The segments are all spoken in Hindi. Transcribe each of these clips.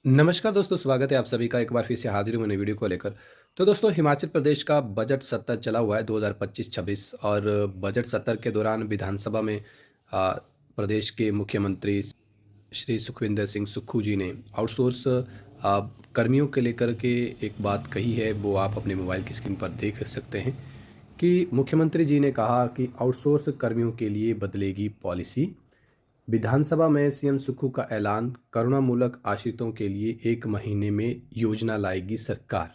नमस्कार दोस्तों, स्वागत है आप सभी का एक बार फिर से हाजिर हूँ नई वीडियो को लेकर। तो दोस्तों, हिमाचल प्रदेश का बजट सत्र चला हुआ है 2025-26 और बजट सत्र के दौरान विधानसभा में प्रदेश के मुख्यमंत्री श्री सुखविंदर सिंह सुक्खू जी ने आउटसोर्स कर्मियों के लेकर के एक बात कही है। वो आप अपने मोबाइल की स्क्रीन पर देख सकते हैं कि मुख्यमंत्री जी ने कहा कि आउटसोर्स कर्मियों के लिए बदलेगी पॉलिसी। विधानसभा में सीएम सुक्खू का ऐलान, करुणामूलक आश्रितों के लिए 1 महीने में योजना लाएगी सरकार।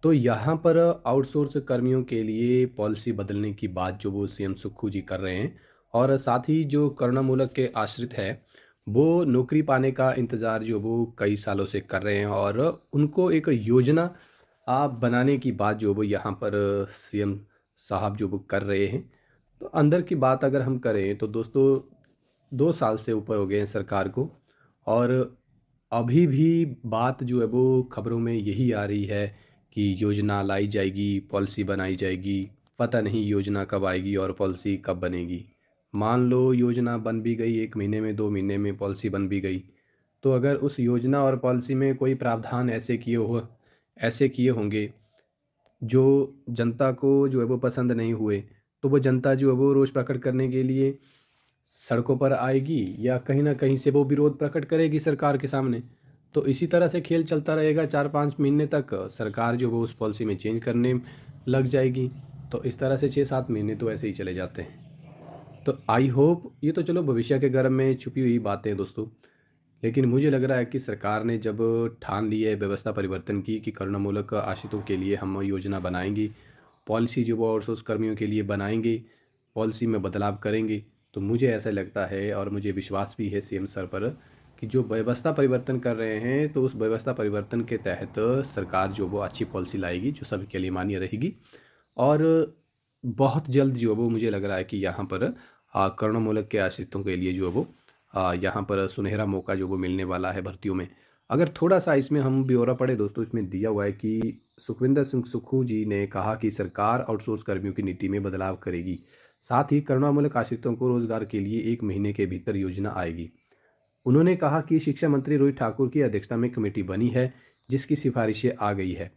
तो यहाँ पर आउटसोर्स कर्मियों के लिए पॉलिसी बदलने की बात जो वो सीएम सुक्खू जी कर रहे हैं, और साथ ही जो करुणामूलक के आश्रित है वो नौकरी पाने का इंतज़ार जो वो कई सालों से कर रहे हैं, और उनको एक योजना आप बनाने की बात जो वो यहाँ पर सीएम साहब जो वो कर रहे हैं। तो अंदर की बात अगर हम करें तो दोस्तों, 2 साल से ऊपर हो गए हैं सरकार को, और अभी भी बात जो है वो खबरों में यही आ रही है कि योजना लाई जाएगी, पॉलिसी बनाई जाएगी। पता नहीं योजना कब आएगी और पॉलिसी कब बनेगी। मान लो योजना बन भी गई, 1 महीने में 2 महीने में पॉलिसी बन भी गई, तो अगर उस योजना और पॉलिसी में कोई प्रावधान ऐसे किए होंगे जो जनता को जो है वो पसंद नहीं हुए, तो वो जनता जो है वो रोष प्रकट करने के लिए सड़कों पर आएगी या कहीं ना कहीं से वो विरोध प्रकट करेगी सरकार के सामने। तो इसी तरह से खेल चलता रहेगा, 4-5 महीने तक सरकार जो वो उस पॉलिसी में चेंज करने लग जाएगी। तो इस तरह से 6-7 महीने तो ऐसे ही चले जाते हैं। तो आई होप, ये तो चलो भविष्य के गर्भ में छुपी हुई बातें हैं दोस्तों, लेकिन मुझे लग रहा है कि सरकार ने जब ठान ली है व्यवस्था परिवर्तन की कि करुणामूलक आश्रितों के लिए हम योजना बनाएंगे, पॉलिसी जो वो आउटसोर्स कर्मियों के लिए बनाएंगे, पॉलिसी में बदलाव करेंगे, तो मुझे ऐसा लगता है और मुझे विश्वास भी है सीएम सर पर कि जो व्यवस्था परिवर्तन कर रहे हैं तो उस व्यवस्था परिवर्तन के तहत सरकार जो वो अच्छी पॉलिसी लाएगी जो सभी के लिए मान्य रहेगी। और बहुत जल्द जो है वो मुझे लग रहा है कि यहाँ पर करुणामूलक के आश्रितों के लिए जो है वो यहाँ पर सुनहरा मौका जो वो मिलने वाला है भर्तियों में। अगर थोड़ा सा इसमें हम ब्यौरा पढ़े दोस्तों, इसमें दिया हुआ है कि सुखविंदर सिंह सुक्खू जी ने कहा कि सरकार आउटसोर्स कर्मियों की नीति में बदलाव करेगी, साथ ही करुणामूलक आश्रितों को रोजगार के लिए 1 महीने के भीतर योजना आएगी। उन्होंने कहा कि शिक्षा मंत्री रोहित ठाकुर की अध्यक्षता में कमेटी बनी है जिसकी सिफारिशें आ गई है।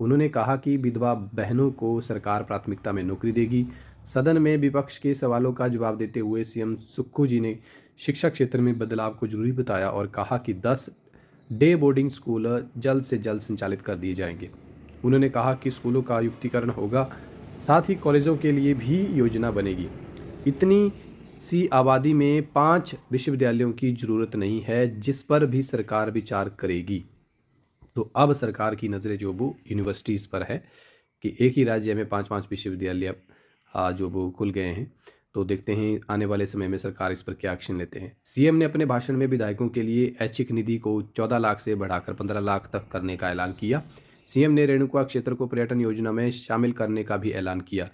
उन्होंने कहा कि विधवा बहनों को सरकार प्राथमिकता में नौकरी देगी। सदन में विपक्ष के सवालों का जवाब देते हुए सीएम सुक्खू जी ने शिक्षा क्षेत्र में बदलाव को जरूरी बताया और कहा कि 10 डे बोर्डिंग स्कूल जल्द से जल्द संचालित कर दिए जाएंगे। उन्होंने कहा कि स्कूलों का आयुक्तिकरण होगा, साथ ही कॉलेजों के लिए भी योजना बनेगी। इतनी सी आबादी में 5 विश्वविद्यालयों की ज़रूरत नहीं है, जिस पर भी सरकार विचार करेगी। तो अब सरकार की नज़रें जो वो यूनिवर्सिटीज़ पर है कि एक ही राज्य में 5-5 विश्वविद्यालय जो वो खुल गए हैं। तो देखते हैं आने वाले समय में सरकार इस पर क्या एक्शन लेते हैं। सीएम ने अपने भाषण में विधायकों के लिए ऐच्छिक निधि को 14 लाख से बढ़ाकर 15 लाख तक करने का ऐलान किया। सीएम ने रेणुका क्षेत्र को पर्यटन योजना में शामिल करने का भी ऐलान किया।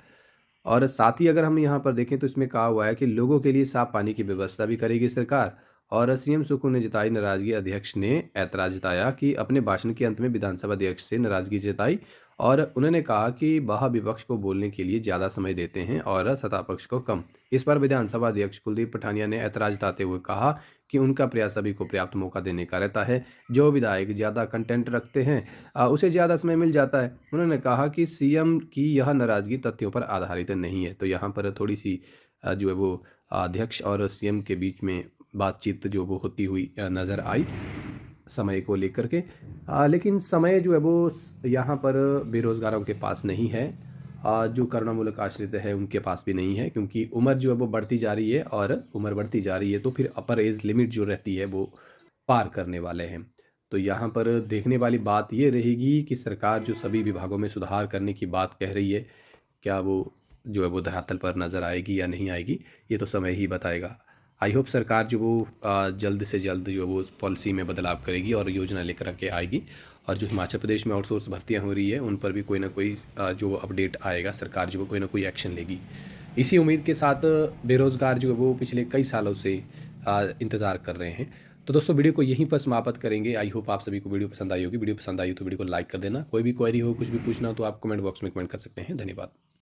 और साथ ही अगर हम यहाँ पर देखें तो इसमें कहा हुआ है कि लोगों के लिए साफ पानी की व्यवस्था भी करेगी सरकार। और सीएम सुक्खू ने जताई नाराजगी, अध्यक्ष ने ऐतराज जताया कि अपने भाषण के अंत में विधानसभा अध्यक्ष से नाराजगी जताई, और उन्होंने कहा कि वह विपक्ष को बोलने के लिए ज़्यादा समय देते हैं और सत्ता पक्ष को कम। इस पर विधानसभा अध्यक्ष कुलदीप पठानिया ने ऐतराज जताते हुए कहा कि उनका प्रयास सभी को पर्याप्त मौका देने का रहता है। जो विधायक ज़्यादा कंटेंट रखते हैं उसे ज़्यादा समय मिल जाता है। उन्होंने कहा कि सीएम की यह नाराज़गी तथ्यों पर आधारित नहीं है। तो यहाँ पर थोड़ी सी जो है वो अध्यक्ष और सीएम के बीच में बातचीत जो वो होती हुई नज़र आई समय को लेकर के। लेकिन समय जो है वो यहाँ पर बेरोज़गारों के पास नहीं है, जो करुणामूलक आश्रित है उनके पास भी नहीं है, क्योंकि उम्र जो है वो बढ़ती जा रही है, और उम्र बढ़ती जा रही है तो फिर अपर एज लिमिट जो रहती है वो पार करने वाले हैं। तो यहाँ पर देखने वाली बात ये रहेगी कि सरकार जो सभी विभागों में सुधार करने की बात कह रही है, क्या वो जो है वो धरातल पर नज़र आएगी या नहीं आएगी, ये तो समय ही बताएगा। आई होप सरकार जो वो जल्द से जल्द जो वो पॉलिसी में बदलाव करेगी और योजना लेकर के आएगी, और जो हिमाचल प्रदेश में आउटसोर्स भर्तियां हो रही है उन पर भी कोई ना कोई जो अपडेट आएगा, सरकार जो वो कोई ना कोई एक्शन लेगी। इसी उम्मीद के साथ बेरोज़गार जो है वो पिछले कई सालों से इंतज़ार कर रहे हैं। तो दोस्तों, वीडियो को यहीं पर समाप्त करेंगे। आई होप आप सभी को वीडियो पसंद आई होगी। वीडियो पसंद आई तो वीडियो को लाइक कर देना। कोई भी क्वेरी हो, कुछ भी पूछना हो तो आप कमेंट बॉक्स में कमेंट कर सकते हैं। धन्यवाद।